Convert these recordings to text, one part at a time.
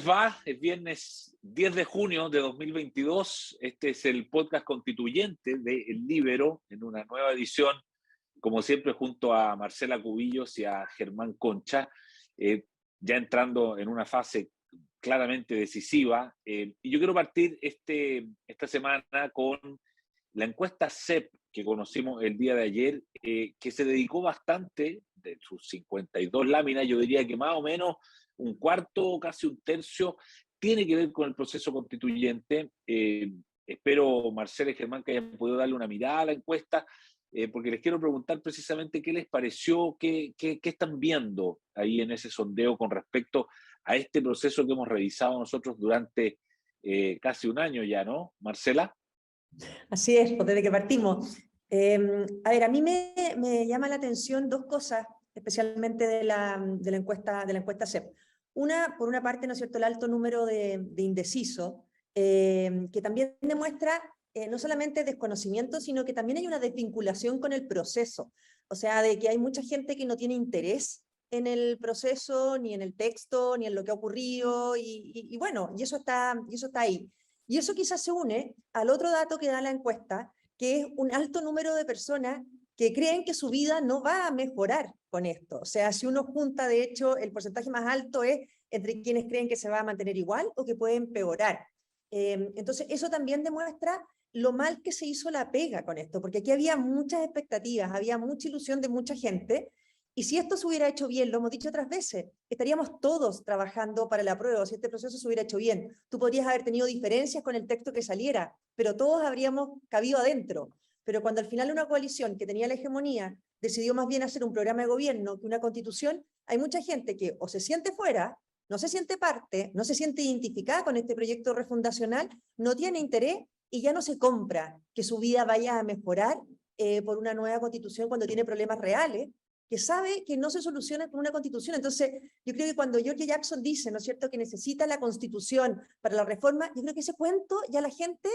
les va? Es viernes 10 de junio de 2022. Este es el podcast constituyente de El Líbero, en una nueva edición, como siempre, junto a Marcela Cubillos y a Germán Concha, ya entrando en una fase claramente decisiva. Y yo quiero partir esta semana con la encuesta CEP que conocimos el día de ayer, que se dedicó bastante, de sus 52 láminas, yo diría que más o menos un cuarto, casi un tercio, tiene que ver con el proceso constituyente. Espero, Marcela y Germán, que hayan podido darle una mirada a la encuesta, porque les quiero preguntar precisamente qué les pareció, qué están viendo ahí en ese sondeo con respecto a este proceso que hemos revisado nosotros durante casi un año ya, ¿no, Marcela? Así es, pues desde que partimos. A ver, a mí me llama la atención dos cosas, especialmente de la encuesta CEP. Una, por una parte, ¿no es cierto?, el alto número de indecisos, que también demuestra no solamente desconocimiento, sino que también hay una desvinculación con el proceso. O sea, de que hay mucha gente que no tiene interés en el proceso, ni en el texto, ni en lo que ha ocurrido, y bueno, y eso está ahí. Y eso quizás se une al otro dato que da la encuesta, que es un alto número de personas que creen que su vida no va a mejorar con esto. O sea, si uno junta, de hecho, el porcentaje más alto es entre quienes creen que se va a mantener igual o que puede empeorar. Entonces, eso también demuestra lo mal que se hizo la pega con esto, porque aquí había muchas expectativas, había mucha ilusión de mucha gente, y si esto se hubiera hecho bien, lo hemos dicho otras veces, estaríamos todos trabajando para el apruebo, si este proceso se hubiera hecho bien. Tú podrías haber tenido diferencias con el texto que saliera, pero todos habríamos cabido adentro. Pero cuando al final una coalición que tenía la hegemonía decidió más bien hacer un programa de gobierno que una constitución, hay mucha gente que o se siente fuera, no se siente parte, no se siente identificada con este proyecto refundacional, no tiene interés y ya no se compra que su vida vaya a mejorar por una nueva constitución cuando tiene problemas reales, que sabe que no se soluciona con una constitución. Entonces, yo creo que cuando George Jackson dice, ¿no es cierto?, que necesita la constitución para la reforma, yo creo que ese cuento ya la gente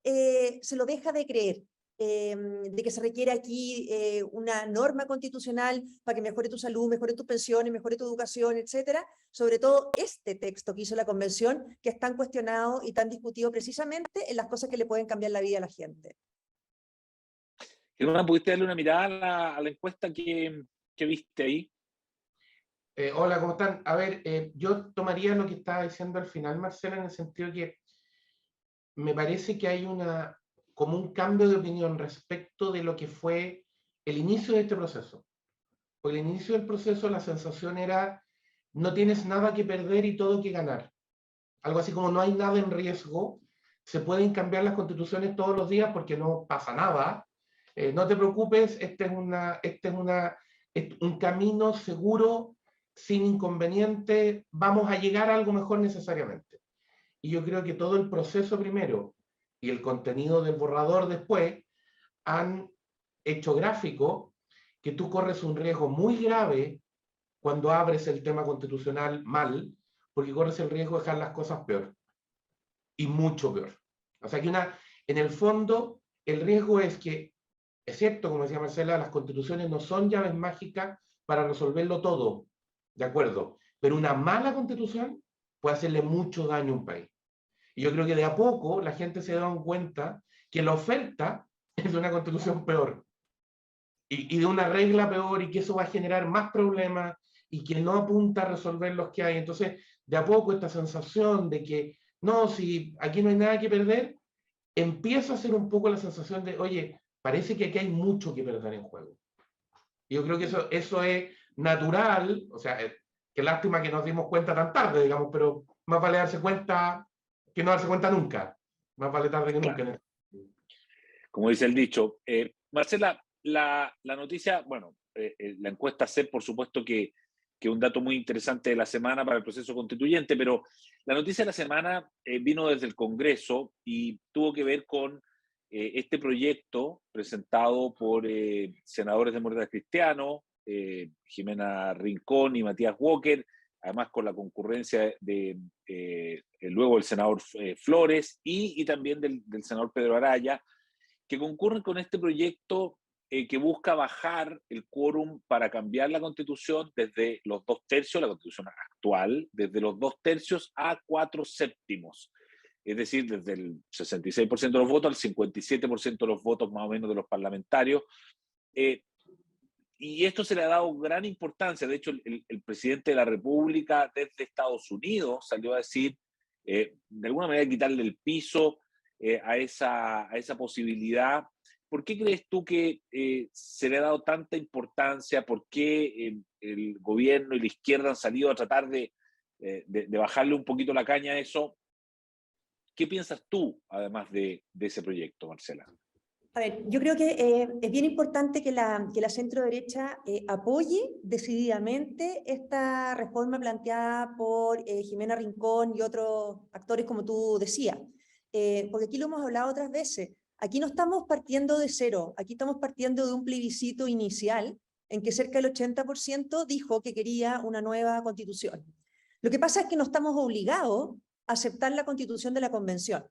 se lo deja de creer. De que se requiere aquí una norma constitucional para que mejore tu salud, mejore tus pensiones, mejore tu educación, etcétera. Sobre todo este texto que hizo la convención, que es tan cuestionado y tan discutido precisamente en las cosas que le pueden cambiar la vida a la gente. Germán, ¿pudiste darle una mirada a la encuesta que viste ahí? Hola, ¿cómo están? A ver, yo tomaría lo que estaba diciendo al final, Marcela, en el sentido que me parece que hay como un cambio de opinión respecto de lo que fue el inicio de este proceso. Por el inicio del proceso la sensación era, no tienes nada que perder y todo que ganar. Algo así como no hay nada en riesgo, se pueden cambiar las constituciones todos los días porque no pasa nada. No te preocupes, este es un camino seguro, sin inconveniente, vamos a llegar a algo mejor necesariamente. Y yo creo que todo el proceso primero y el contenido del borrador después han hecho gráfico que tú corres un riesgo muy grave cuando abres el tema constitucional mal, porque corres el riesgo de dejar las cosas peor. Y mucho peor. O sea que en el fondo, el riesgo es que, es cierto, como decía Marcela, las constituciones no son llaves mágicas para resolverlo todo, de acuerdo, pero una mala constitución puede hacerle mucho daño a un país. Y yo creo que de a poco la gente se da cuenta que la oferta es de una constitución peor y de una regla peor, y que eso va a generar más problemas y que no apunta a resolver los que hay. Entonces, de a poco esta sensación de que no, si aquí no hay nada que perder, empieza a ser un poco la sensación de, oye, parece que aquí hay mucho que perder en juego. Y yo creo que eso es natural, o sea, qué lástima que nos dimos cuenta tan tarde, digamos, pero más vale darse cuenta que no darse cuenta nunca. Más vale tarde que nunca. Como dice el dicho. Marcela, la noticia, bueno, la encuesta CEP, por supuesto que un dato muy interesante de la semana para el proceso constituyente, pero la noticia de la semana vino desde el Congreso y tuvo que ver con este proyecto presentado por senadores de Demócratas Cristianos, Jimena Rincón y Matías Walker, además con la concurrencia de luego el senador Flores y también del senador Pedro Araya, que concurren con este proyecto que busca bajar el quórum para cambiar la Constitución desde los 2/3, la Constitución actual, desde los 2/3 a 4/7. Es decir, desde el 66% de los votos al 57% de los votos más o menos de los parlamentarios. Y esto se le ha dado gran importancia. De hecho, el presidente de la República desde Estados Unidos salió a decir, de alguna manera, quitarle el piso a esa posibilidad. ¿Por qué crees tú que se le ha dado tanta importancia? ¿Por qué el gobierno y la izquierda han salido a tratar de bajarle un poquito la caña a eso? ¿Qué piensas tú, además de ese proyecto, Marcela? A ver, yo creo que es bien importante que la centro-derecha apoye decididamente esta reforma planteada por Jimena Rincón y otros actores, como tú decías. Porque aquí lo hemos hablado otras veces. Aquí no estamos partiendo de cero, aquí estamos partiendo de un plebiscito inicial en que cerca del 80% dijo que quería una nueva constitución. Lo que pasa es que no estamos obligados a aceptar la constitución de la convención.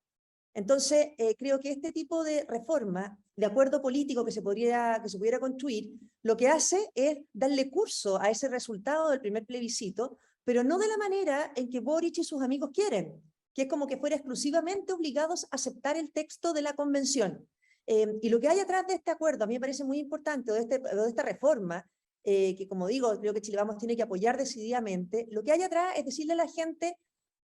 Entonces, creo que este tipo de reforma, de acuerdo político que se pudiera construir, lo que hace es darle curso a ese resultado del primer plebiscito, pero no de la manera en que Boric y sus amigos quieren, que es como que fuera exclusivamente obligados a aceptar el texto de la convención. Y lo que hay atrás de este acuerdo, a mí me parece muy importante, de esta reforma, que como digo, creo que Chile Vamos tiene que apoyar decididamente, lo que hay atrás es decirle a la gente,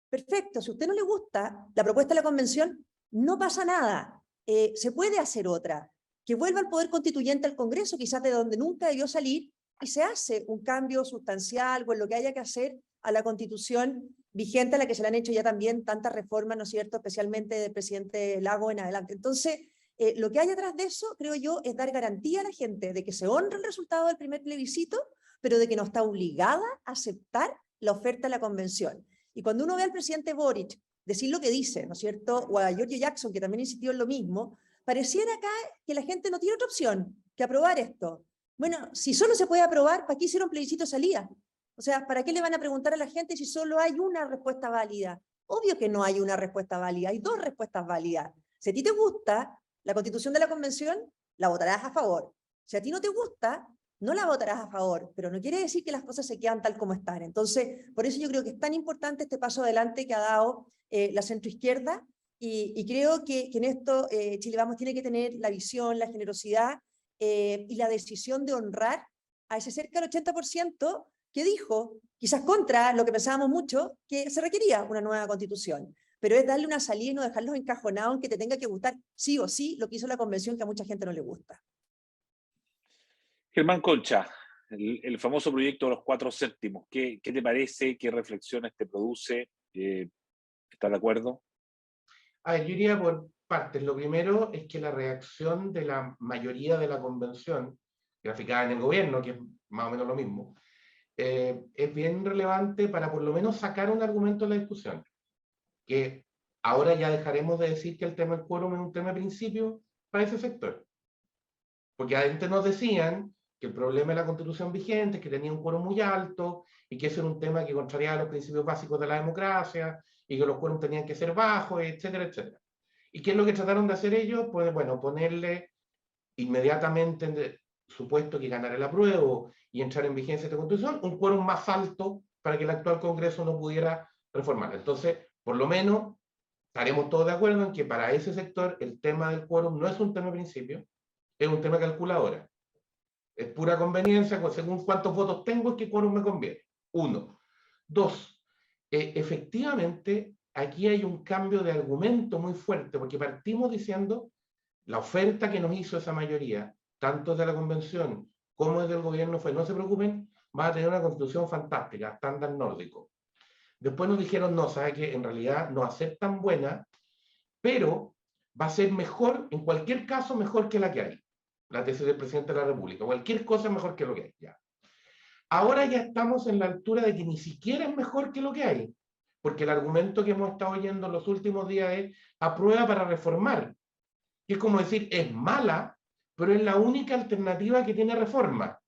perfecto, si a usted no le gusta la propuesta de la convención, no pasa nada, se puede hacer otra, que vuelva al poder constituyente al Congreso, quizás de donde nunca debió salir, y se hace un cambio sustancial o en lo que haya que hacer a la Constitución vigente, a la que se le han hecho ya también tantas reformas, ¿no es cierto?, especialmente del presidente Lagos en adelante. Entonces, lo que hay atrás de eso, creo yo, es dar garantía a la gente de que se honra el resultado del primer plebiscito, pero de que no está obligada a aceptar la oferta de la convención. Y cuando uno ve al presidente Boric decir lo que dice, ¿no es cierto?, o a Giorgio Jackson, que también insistió en lo mismo, pareciera acá que la gente no tiene otra opción que aprobar esto. Bueno, si solo se puede aprobar, ¿para qué hicieron plebiscito de salida? O sea, ¿para qué le van a preguntar a la gente si solo hay una respuesta válida? Obvio que no hay una respuesta válida, hay dos respuestas válidas. Si a ti te gusta la Constitución de la Convención, la votarás a favor. Si a ti no te gusta, no la votarás a favor, pero no quiere decir que las cosas se quedan tal como están. Entonces, por eso yo creo que es tan importante este paso adelante que ha dado la centroizquierda, y creo que en esto Chile Vamos tiene que tener la visión, la generosidad y la decisión de honrar a ese cerca del 80% que dijo, quizás contra lo que pensábamos mucho, que se requería una nueva constitución. Pero es darle una salida y no dejarlos encajonados en que te tenga que gustar sí o sí lo que hizo la convención, que a mucha gente no le gusta. Germán Concha, el famoso proyecto de los 4/7, ¿qué te parece? ¿Qué reflexiones te produce? ¿Estás de acuerdo? A ver, yo iría por partes. Lo primero es que la reacción de la mayoría de la convención, graficada en el gobierno, que es más o menos lo mismo, es bien relevante para por lo menos sacar un argumento de la discusión. Que ahora ya dejaremos de decir que el tema del quórum es un tema de principio para ese sector. Porque antes nos decían que el problema de la constitución vigente es que tenía un quórum muy alto y que ese era un tema que contrariaba los principios básicos de la democracia y que los quórums tenían que ser bajos, etcétera, etcétera. ¿Y qué es lo que trataron de hacer ellos? Pues bueno, ponerle inmediatamente, supuesto que ganara el apruebo y entrar en vigencia esta constitución, un quórum más alto para que el actual Congreso no pudiera reformarla. Entonces, por lo menos, estaremos todos de acuerdo en que para ese sector el tema del quórum no es un tema de principio, es un tema de calculadora. Es pura conveniencia, según cuántos votos tengo, es que quórum me conviene. 1. 2. Efectivamente, aquí hay un cambio de argumento muy fuerte, porque partimos diciendo la oferta que nos hizo esa mayoría, tanto de la convención como desde el gobierno, fue: no se preocupen, va a tener una constitución fantástica, estándar nórdico. Después nos dijeron: no, sabe que en realidad no va a ser tan buena, pero va a ser mejor, en cualquier caso, mejor que la que hay. La tesis del presidente de la República. Cualquier cosa es mejor que lo que hay. Ya. Ahora ya estamos en la altura de que ni siquiera es mejor que lo que hay, porque el argumento que hemos estado oyendo en los últimos días es: aprueba para reformar. Y es como decir, es mala, pero es la única alternativa que tiene reforma.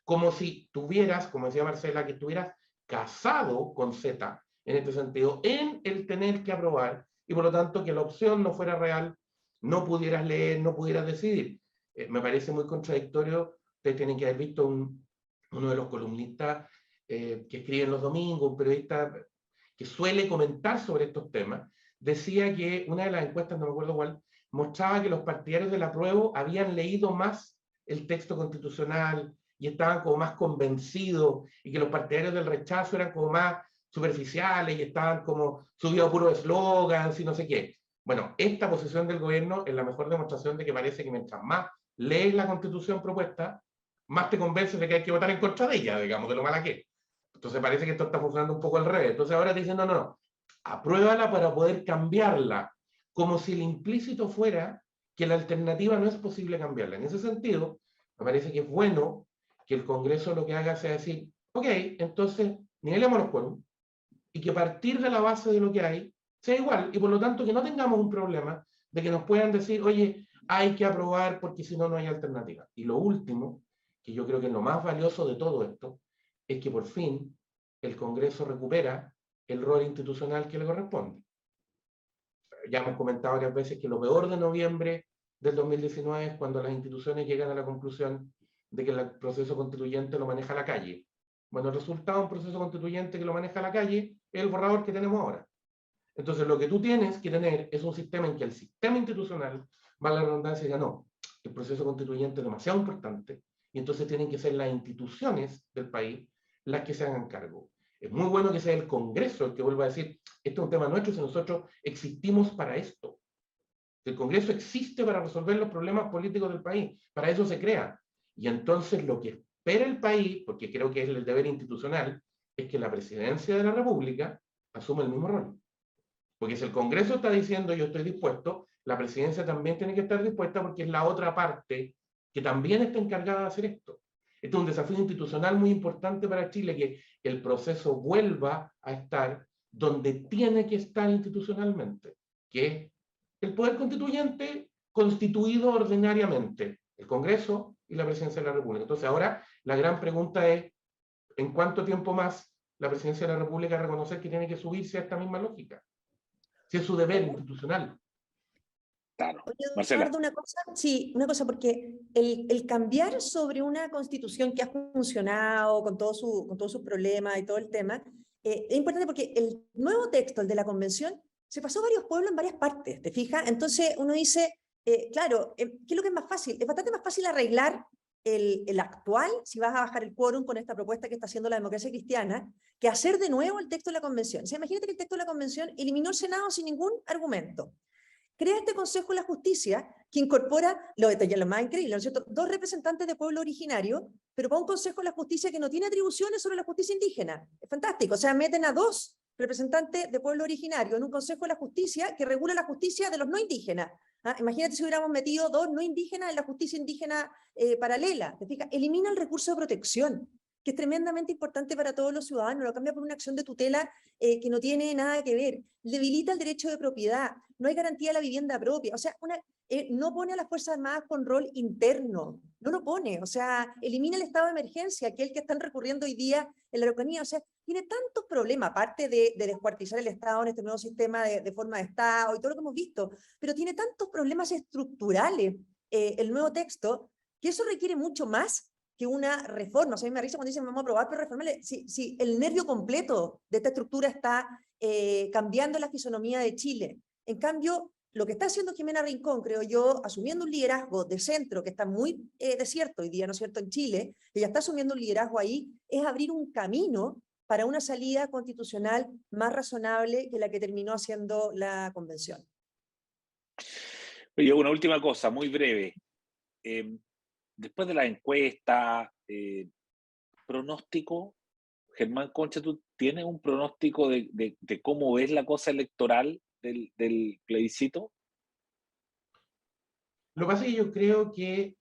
Como si tuvieras, como decía Marcela, que estuvieras casado con Z, en este sentido, en el tener que aprobar, y por lo tanto que la opción no fuera real, no pudieras leer, no pudieras decidir. me parece muy contradictorio. Ustedes tienen que haber visto uno de los columnistas que escriben los domingos, un periodista que suele comentar sobre estos temas, decía que una de las encuestas, no me acuerdo cuál, mostraba que los partidarios del apruebo habían leído más el texto constitucional y estaban como más convencidos, y que los partidarios del rechazo eran como más superficiales y estaban como subidos a puros eslogans y no sé qué. Bueno, esta posición del gobierno es la mejor demostración de que parece que mientras más lees la constitución propuesta, más te convence de que hay que votar en contra de ella, digamos, de lo mala que es. Entonces parece que esto está funcionando un poco al revés. Entonces ahora te dicen, no, no, no, apruébala para poder cambiarla, como si el implícito fuera que la alternativa no es posible cambiarla. En ese sentido, me parece que es bueno que el Congreso lo que haga sea decir, ok, entonces nivelemos los quórum, y que a partir de la base de lo que hay sea igual, y por lo tanto que no tengamos un problema de que nos puedan decir, oye, hay que aprobar porque si no, no hay alternativa. Y lo último, que yo creo que es lo más valioso de todo esto, es que por fin el Congreso recupera el rol institucional que le corresponde. Ya hemos comentado varias veces que lo peor de noviembre del 2019 es cuando las instituciones llegan a la conclusión de que el proceso constituyente lo maneja la calle. Bueno, el resultado de un proceso constituyente que lo maneja la calle es el borrador que tenemos ahora. Entonces, lo que tú tienes que tener es un sistema en que el sistema institucional, va la redundancia, diga, no, el proceso constituyente es demasiado importante, y entonces tienen que ser las instituciones del país las que se hagan cargo. Es muy bueno que sea el Congreso el que vuelva a decir, este es un tema nuestro, si nosotros existimos para esto. El Congreso existe para resolver los problemas políticos del país, para eso se crea. Y entonces lo que espera el país, porque creo que es el deber institucional, es que la presidencia de la República asuma el mismo rol. Porque si el Congreso está diciendo yo estoy dispuesto, la presidencia también tiene que estar dispuesta porque es la otra parte que también está encargada de hacer esto. Esto es un desafío institucional muy importante para Chile, que el proceso vuelva a estar donde tiene que estar institucionalmente, que es el poder constituyente constituido ordinariamente, el Congreso y la presidencia de la República. Entonces ahora la gran pregunta es, ¿en cuánto tiempo más la presidencia de la República reconocer que tiene que subirse a esta misma lógica? Si es su deber institucional. Claro. Oye, Marcela. Eduardo, una cosa, sí, una cosa, porque el cambiar sobre una constitución que ha funcionado con todos sus problemas y todo el tema, es importante porque el nuevo texto, el de la convención, se pasó varios pueblos en varias partes, ¿te fijas? Entonces uno dice, claro, ¿qué es lo que es más fácil? Es bastante más fácil arreglar el actual, si vas a bajar el quórum con esta propuesta que está haciendo la democracia cristiana, que hacer de nuevo el texto de la convención. O sea, imagínate que el texto de la convención eliminó el Senado sin ningún argumento. Crea este Consejo de la Justicia que incorpora, lo más increíble, ¿no es cierto?, 2 representantes de pueblo originario, pero para un Consejo de la Justicia que no tiene atribuciones sobre la justicia indígena. Es fantástico, o sea, meten a 2 representantes de pueblo originario en un Consejo de la Justicia que regula la justicia de los no indígenas. ¿Ah? Imagínate si hubiéramos metido 2 no indígenas en la justicia indígena paralela. ¿Te fijas? Elimina el recurso de protección, que es tremendamente importante para todos los ciudadanos, lo cambia por una acción de tutela que no tiene nada que ver, debilita el derecho de propiedad, no hay garantía de la vivienda propia, o sea, no pone a las Fuerzas Armadas con rol interno, no lo pone, o sea, elimina el estado de emergencia, que es el que están recurriendo hoy día en la Araucanía, o sea, tiene tantos problemas, aparte de descuartizar el Estado en este nuevo sistema de forma de Estado y todo lo que hemos visto, pero tiene tantos problemas estructurales el nuevo texto, que eso requiere mucho más que una reforma. O sea, a mí me risa cuando dicen vamos a aprobar, pero reformarle. Si el nervio completo de esta estructura está cambiando la fisonomía de Chile. En cambio, lo que está haciendo Jimena Rincón, creo yo, asumiendo un liderazgo de centro que está muy desierto hoy día, ¿no es cierto?, en Chile, ella está asumiendo un liderazgo ahí, es abrir un camino para una salida constitucional más razonable que la que terminó haciendo la convención. Oye, una última cosa, muy breve. Después de la encuesta, pronóstico, Germán Concha, ¿tú tienes un pronóstico de cómo ves la cosa electoral del plebiscito? Lo que pasa es que yo creo que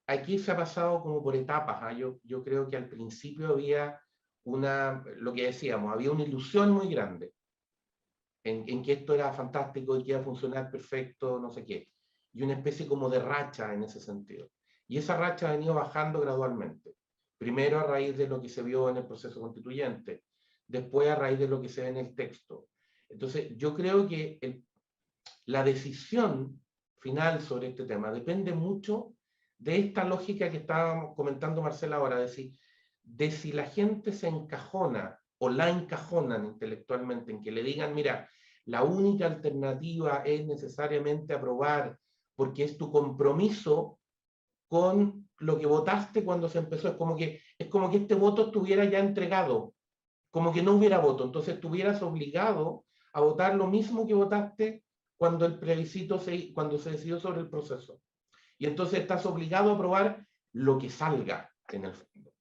aquí se ha pasado como por etapas. ¿Eh? Yo creo que al principio había lo que decíamos, había una ilusión muy grande en que esto era fantástico y que iba a funcionar perfecto, no sé qué. Y una especie como de racha en ese sentido. Y esa racha ha venido bajando gradualmente. Primero a raíz de lo que se vio en el proceso constituyente, después a raíz de lo que se ve en el texto. Entonces, yo creo que la decisión final sobre este tema depende mucho de esta lógica que estábamos comentando Marcela ahora, de si la gente se encajona o la encajonan intelectualmente en que le digan, mira, la única alternativa es necesariamente aprobar porque es tu compromiso con lo que votaste cuando se empezó. Es como que este voto estuviera ya entregado, como que no hubiera voto. Entonces estuvieras obligado a votar lo mismo que votaste cuando el plebiscito cuando se decidió sobre el proceso. Y entonces estás obligado a aprobar lo que salga en el fondo.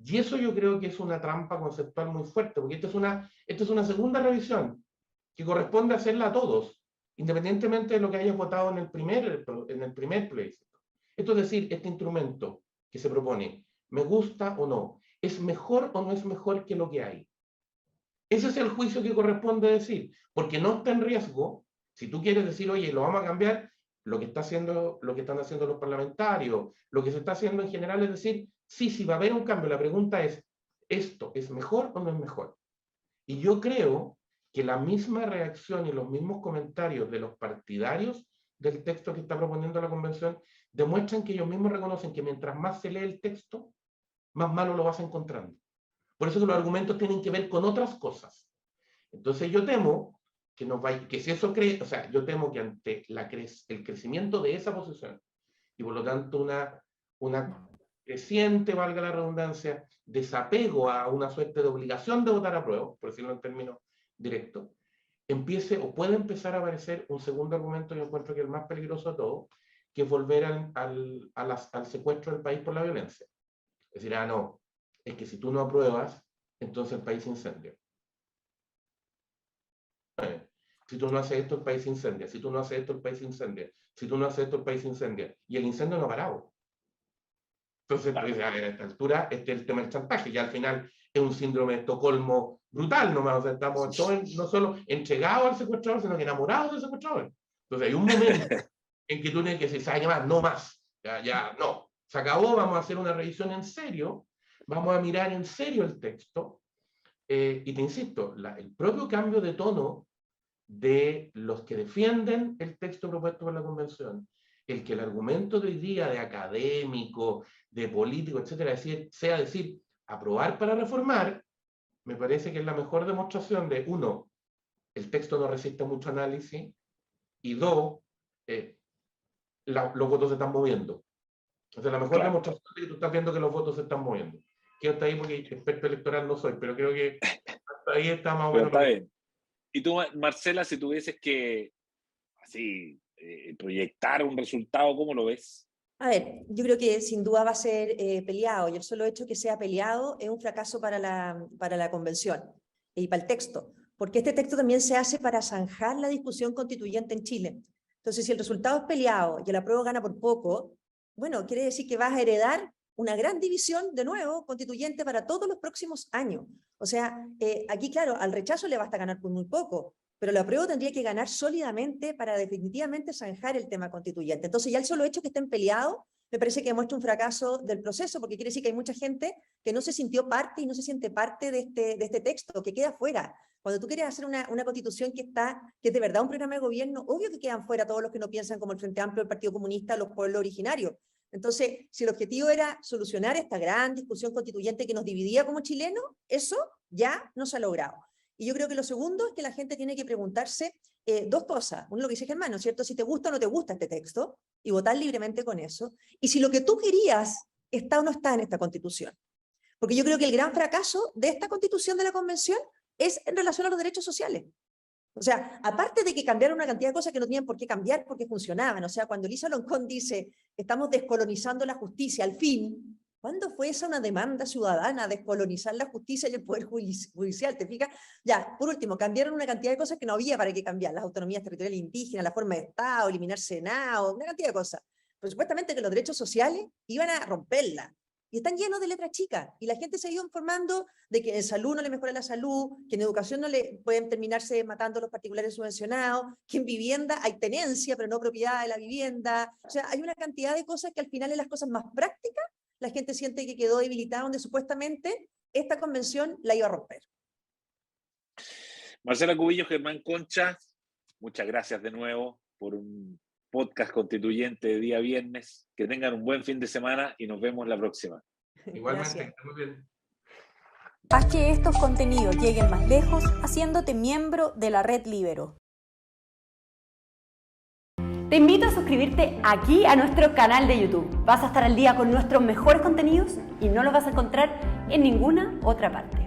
Y eso yo creo que es una trampa conceptual muy fuerte, porque esta es una segunda revisión que corresponde hacerla a todos, independientemente de lo que hayas votado en el primer plebiscito. Esto es decir, este instrumento que se propone, ¿me gusta o no? ¿Es mejor o no es mejor que lo que hay? Ese es el juicio que corresponde decir, porque no está en riesgo. Si tú quieres decir, oye, lo vamos a cambiar, lo que están haciendo los parlamentarios, lo que se está haciendo en general es decir, sí va a haber un cambio. La pregunta es, ¿esto es mejor o no es mejor? Y yo creo que la misma reacción y los mismos comentarios de los partidarios del texto que está proponiendo la convención demuestran que ellos mismos reconocen que mientras más se lee el texto, más malo lo vas encontrando. Por eso que los argumentos tienen que ver con otras cosas. Entonces yo temo que si eso cree, o sea, yo temo que ante el crecimiento de esa posición, y por lo tanto una creciente, valga la redundancia, desapego a una suerte de obligación de votar a prueba, por decirlo en términos directos, empiece o puede empezar a aparecer un segundo argumento, yo encuentro que es el más peligroso de todo, que es volver al secuestro del país por la violencia. Es decir, no, es que si tú no apruebas, entonces el país se incendia. Si tú no haces esto, el país se incendia. Si tú no haces esto, el país se incendia. Si tú no haces esto, el país se incendia. Y el incendio no ha parado. Entonces, pues, a esta altura, este es el tema del chantaje. Ya al final es un síndrome de Estocolmo brutal nomás. O sea, estamos todos no solo entregados al secuestrador, sino que enamorados del secuestrador. Entonces hay un momento en que tú tienes que decir, ¿sabes qué más? No más. Ya, no. Se acabó, vamos a hacer una revisión en serio. Vamos a mirar en serio el texto. Y te insisto, el propio cambio de tono de los que defienden el texto propuesto por la convención, el que el argumento de hoy día de académico, de político, etcétera, sea decir, aprobar para reformar, me parece que es la mejor demostración de, uno, el texto no resiste mucho análisis, y dos, los votos se están moviendo. O sea, la mejor demostración de que tú estás viendo que los votos se están moviendo. Quedo hasta ahí porque experto electoral no soy, pero creo que hasta ahí está más o menos. Está bien. Y tú, Marcela, si tuvieses que así proyectar un resultado, ¿cómo lo ves? A ver, yo creo que sin duda va a ser peleado, y el solo hecho que sea peleado es un fracaso para la convención y para el texto, porque este texto también se hace para zanjar la discusión constituyente en Chile. Entonces, si el resultado es peleado y el apruebo gana por poco, bueno, quiere decir que vas a heredar una gran división, de nuevo, constituyente para todos los próximos años. O sea, aquí, claro, al rechazo le basta ganar por muy poco, pero el apruebo tendría que ganar sólidamente para definitivamente zanjar el tema constituyente. Entonces ya el solo hecho que estén peleados me parece que demuestra un fracaso del proceso, porque quiere decir que hay mucha gente que no se sintió parte y no se siente parte de este texto, que queda fuera. Cuando tú quieres hacer una constitución que es de verdad un programa de gobierno, obvio que quedan fuera todos los que no piensan como el Frente Amplio, el Partido Comunista, los pueblos originarios. Entonces, si el objetivo era solucionar esta gran discusión constituyente que nos dividía como chilenos, eso ya no se ha logrado. Y yo creo que lo segundo es que la gente tiene que preguntarse dos cosas. Uno, lo que dice Germán, ¿no es cierto? Si te gusta o no te gusta este texto, y votar libremente con eso. Y si lo que tú querías está o no está en esta Constitución. Porque yo creo que el gran fracaso de esta Constitución de la Convención es en relación a los derechos sociales. O sea, aparte de que cambiaron una cantidad de cosas que no tenían por qué cambiar porque funcionaban. O sea, cuando Elisa Loncón dice, estamos descolonizando la justicia, al fin, ¿cuándo fue esa una demanda ciudadana, descolonizar la justicia y el poder judicial? ¿Te fijas? Ya, por último, cambiaron una cantidad de cosas que no había para qué cambiar. Las autonomías territoriales indígenas, la forma de Estado, eliminar Senado, una cantidad de cosas. Pero supuestamente que los derechos sociales iban a romperla. Y están llenos de letras chicas. Y la gente se ha ido informando de que en salud no le mejora la salud, que en educación no le pueden terminarse matando a los particulares subvencionados, que en vivienda hay tenencia, pero no propiedad de la vivienda. O sea, hay una cantidad de cosas que al final en las cosas más prácticas, la gente siente que quedó debilitada, donde supuestamente esta convención la iba a romper. Marcela Cubillos, Germán Concha, muchas gracias de nuevo por un podcast constituyente de día viernes. Que tengan un buen fin de semana y nos vemos la próxima. Igualmente, Gracias. muy bien. Haz que estos contenidos lleguen más lejos haciéndote miembro de la Red Libero. Te invito a suscribirte aquí a nuestro canal de YouTube. Vas a estar al día con nuestros mejores contenidos y no los vas a encontrar en ninguna otra parte.